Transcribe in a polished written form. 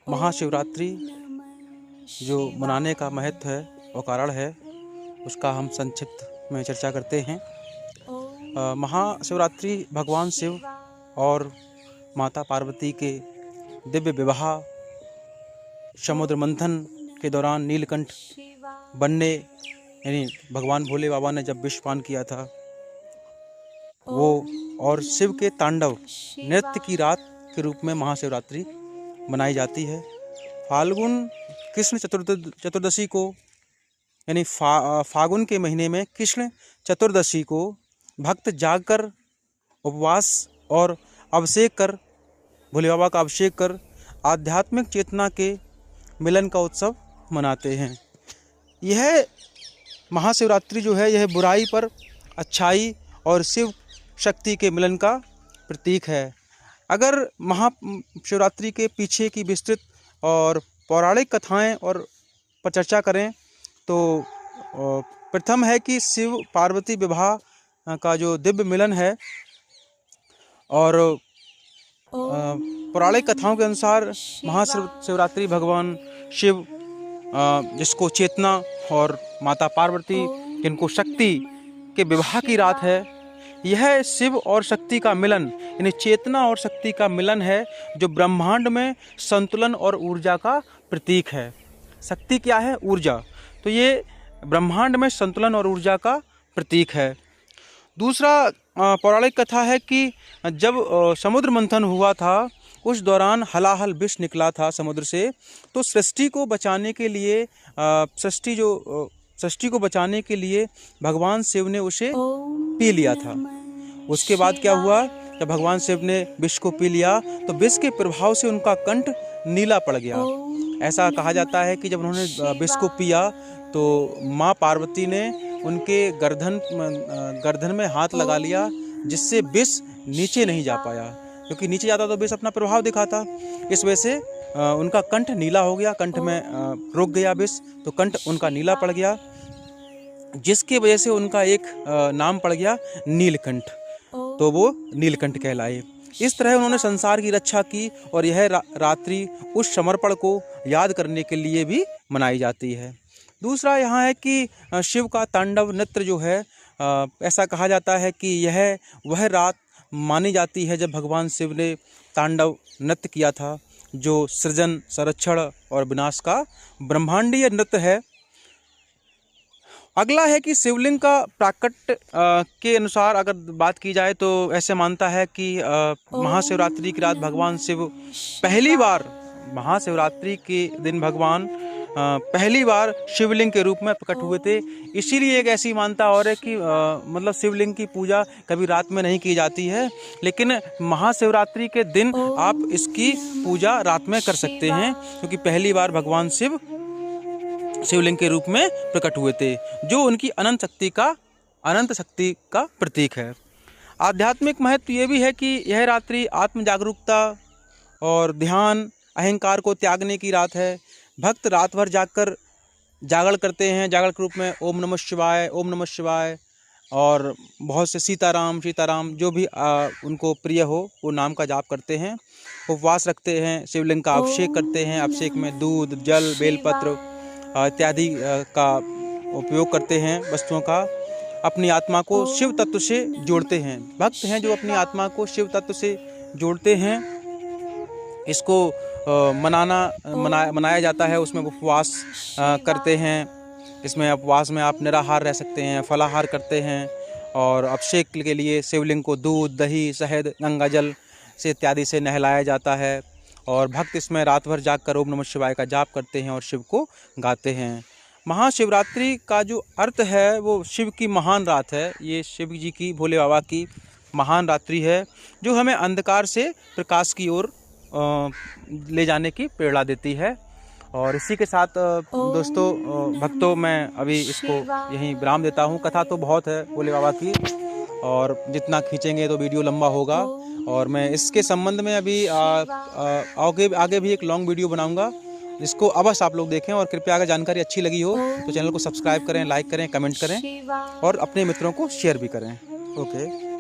महाशिवरात्रि जो मनाने का महत्व है और कारण है, उसका हम संक्षिप्त में चर्चा करते हैं। महाशिवरात्रि भगवान शिव और माता पार्वती के दिव्य विवाह समुद्र मंथन के दौरान नीलकंठ बनने, यानी भगवान भोले बाबा ने जब विषपान किया था वो, और शिव के तांडव नृत्य की रात के रूप में महाशिवरात्रि मनाई जाती है। फाल्गुन कृष्ण चतुर्दशी को, यानी फागुन के महीने में कृष्ण चतुर्दशी को भक्त जागकर उपवास और अभिषेक कर, भोले बाबा का अभिषेक कर आध्यात्मिक चेतना के मिलन का उत्सव मनाते हैं। यह महाशिवरात्रि जो है, यह बुराई पर अच्छाई और शिव शक्ति के मिलन का प्रतीक है। अगर महाशिवरात्रि के पीछे की विस्तृत और पौराणिक कथाएं और पर चर्चा करें तो प्रथम है कि शिव पार्वती विवाह का जो दिव्य मिलन है, और पौराणिक कथाओं के अनुसार महाशिवरात्रि भगवान शिव जिसको चेतना और माता पार्वती जिनको शक्ति के विवाह की रात है, यह शिव और शक्ति का मिलन, यानी चेतना और शक्ति का मिलन है, जो ब्रह्मांड में संतुलन और ऊर्जा का प्रतीक है। शक्ति क्या है? ऊर्जा। तो ये ब्रह्मांड में संतुलन और ऊर्जा का प्रतीक है। दूसरा पौराणिक कथा है कि जब समुद्र मंथन हुआ था, उस दौरान हलाहल विष निकला था समुद्र से, तो सृष्टि को बचाने के लिए सृष्टि को बचाने के लिए भगवान शिव ने उसे पी लिया था। उसके बाद क्या हुआ, जब भगवान शिव ने विष को पी लिया तो विष के प्रभाव से उनका कंठ नीला पड़ गया। ऐसा कहा जाता है कि जब उन्होंने विष को पिया तो माँ पार्वती ने उनके गर्दन में हाथ लगा लिया, जिससे विष नीचे नहीं जा पाया, क्योंकि नीचे जाता तो विष अपना प्रभाव दिखाता। इस वजह से उनका कंठ नीला हो गया, कंठ में रुक गया विष, तो कंठ उनका नीला पड़ गया, जिसकी वजह से उनका एक नाम पड़ गया नीलकंठ, तो वो नीलकंठ कहलाए। इस तरह उन्होंने संसार की रक्षा की, और यह रात्रि उस समर्पण को याद करने के लिए भी मनाई जाती है। दूसरा यहाँ है कि शिव का तांडव नृत्य जो है, ऐसा कहा जाता है कि यह वह रात मानी जाती है जब भगवान शिव ने तांडव नृत्य किया था, जो सृजन, संरक्षण और विनाश का ब्रह्मांडीय नृत्य है। अगला है कि शिवलिंग का प्राकट्य के अनुसार अगर बात की जाए तो ऐसे मानता है कि महाशिवरात्रि की रात भगवान शिव महाशिवरात्रि के दिन भगवान पहली बार शिवलिंग के रूप में प्रकट हुए थे। इसीलिए एक ऐसी मानता और है कि मतलब शिवलिंग की पूजा कभी रात में नहीं की जाती है, लेकिन महाशिवरात्रि के दिन आप इसकी पूजा रात में कर सकते हैं, क्योंकि पहली बार भगवान शिव शिवलिंग के रूप में प्रकट हुए थे, जो उनकी अनंत शक्ति का प्रतीक है। आध्यात्मिक महत्व ये भी है कि यह रात्रि आत्म जागरूकता और ध्यान, अहंकार को त्यागने की रात है। भक्त रात भर जागरण करते हैं, जागरण के रूप में ओम नमः शिवाय, और बहुत से सीताराम जो भी उनको प्रिय हो वो नाम का जाप करते हैं। उपवास रखते हैं, शिवलिंग का अभिषेक करते हैं, अभिषेक में दूध, जल, बेलपत्र इत्यादि का उपयोग करते हैं वस्तुओं का। अपनी आत्मा को शिव तत्व से जोड़ते हैं। भक्त हैं जो अपनी आत्मा को शिव तत्व से जोड़ते हैं। इसको मनाया जाता है, उसमें उपवास करते हैं। इसमें उपवास में आप निराहार रह सकते हैं, फलाहार करते हैं, और अभिषेक के लिए शिवलिंग को दूध, दही, शहद, गंगा जल से इत्यादि से नहलाया जाता है, और भक्त इसमें रात भर जागकर ओम नमः शिवाय का जाप करते हैं और शिव को गाते हैं। महाशिवरात्रि का जो अर्थ है वो शिव की महान रात है। ये शिव जी की, भोले बाबा की महान रात्रि है, जो हमें अंधकार से प्रकाश की ओर ले जाने की प्रेरणा देती है। और इसी के साथ दोस्तों, भक्तों, मैं अभी इसको यहीं विराम देता हूँ। कथा तो बहुत है भोले बाबा की, और जितना खींचेंगे तो वीडियो लंबा होगा, और मैं इसके संबंध में अभी आगे भी एक लॉन्ग वीडियो बनाऊंगा, जिसको अवश्य आप लोग देखें। और कृपया अगर जानकारी अच्छी लगी हो तो चैनल को सब्सक्राइब करें, लाइक करें, कमेंट करें, और अपने मित्रों को शेयर भी करें। ओके।